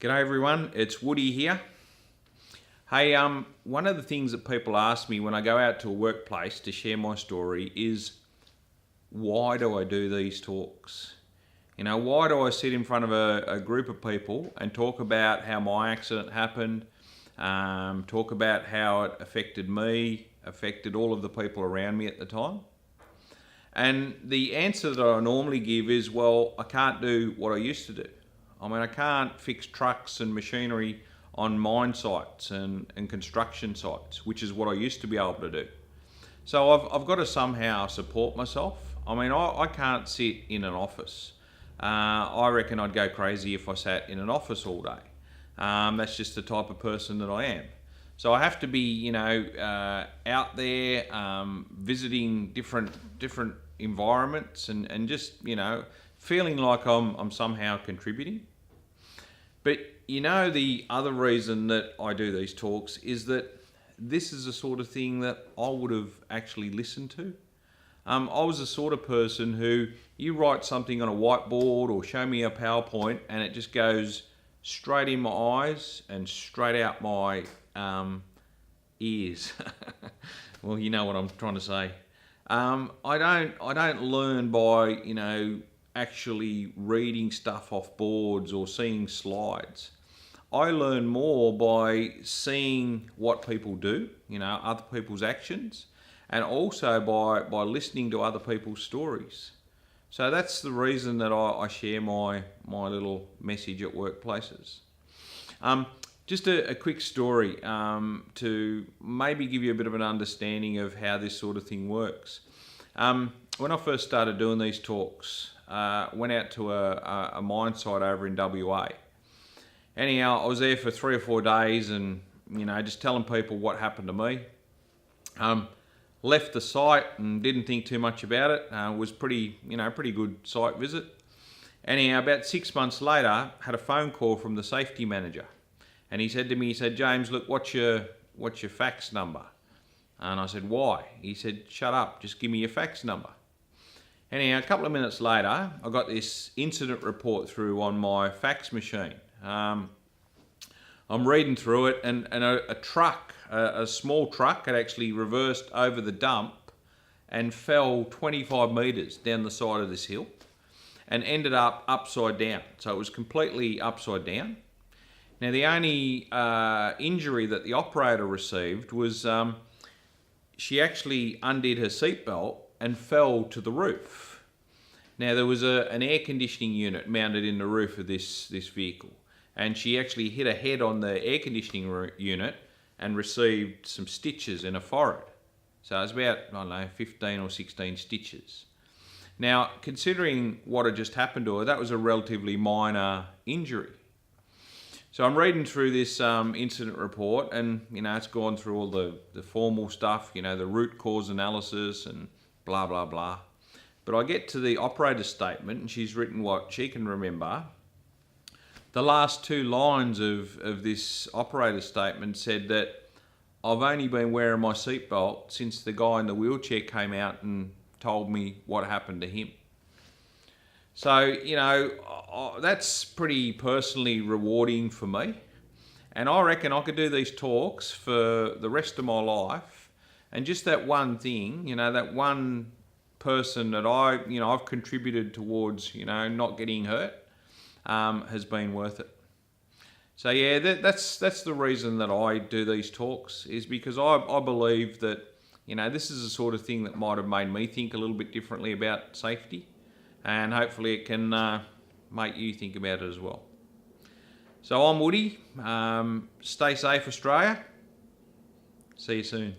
G'day everyone, it's Woody here. Hey, one of the things that people ask me when I go out to a workplace to share my story is, why do I do these talks? You know, why do I sit in front of a group of people and talk about how my accident happened, talk about how it affected me, affected all of the people around me at the time? And the answer that I normally give is, well, I can't do what I used to do. I mean, I can't fix trucks and machinery on mine sites and construction sites, which is what I used to be able to do. So I've got to somehow support myself. I mean, I can't sit in an office. I reckon I'd go crazy if I sat in an office all day. That's just the type of person that I am. So I have to be, you know, out there visiting different environments and just, you know, feeling like I'm somehow contributing. But you know, the other reason that I do these talks is that this is the sort of thing that I would have actually listened to. I was the sort of person who, you write something on a whiteboard or show me a PowerPoint and it just goes straight in my eyes and straight out my ears. Well, you know what I'm trying to say. I don't learn by, you know, actually reading stuff off boards or seeing slides. I learn more by seeing what people do, you know, other people's actions, and also by listening to other people's stories. So that's the reason that I share my little message at workplaces. Just a quick story to maybe give you a bit of an understanding of how this sort of thing works. When I first started doing these talks, went out to a mine site over in WA. Anyhow, I was there for 3 or 4 days and, you know, just telling people what happened to me. Left the site and didn't think too much about it. It was pretty good site visit. Anyhow, about 6 months later, had a phone call from the safety manager. And he said to me, James, look, what's your fax number? And I said, why? He said, shut up, just give me your fax number. Anyhow, a couple of minutes later, I got this incident report through on my fax machine. I'm reading through it, and a truck, a small truck, had actually reversed over the dump and fell 25 metres down the side of this hill and ended up upside down. So it was completely upside down. Now, the only injury that the operator received was she actually undid her seatbelt and fell to the roof. Now, there was an air conditioning unit mounted in the roof of this vehicle, and she actually hit her head on the air conditioning unit and received some stitches in her forehead. So it was about, I don't know, 15 or 16 stitches. Now, considering what had just happened to her, that was a relatively minor injury. So I'm reading through this incident report, and, you know, it's gone through all the formal stuff, you know, the root cause analysis and blah, blah, blah. But I get to the operator's statement, and she's written what she can remember. The last 2 lines of this operator's statement said that I've only been wearing my seatbelt since the guy in the wheelchair came out and told me what happened to him. So, you know, that's pretty personally rewarding for me. And I reckon I could do these talks for the rest of my life. And just that one thing, you know, that one person that I've contributed towards, you know, not getting hurt, has been worth it. So yeah, that's the reason that I do these talks, is because I believe that, you know, this is the sort of thing that might have made me think a little bit differently about safety. And hopefully it can make you think about it as well. So I'm Woody. Stay safe, Australia. See you soon.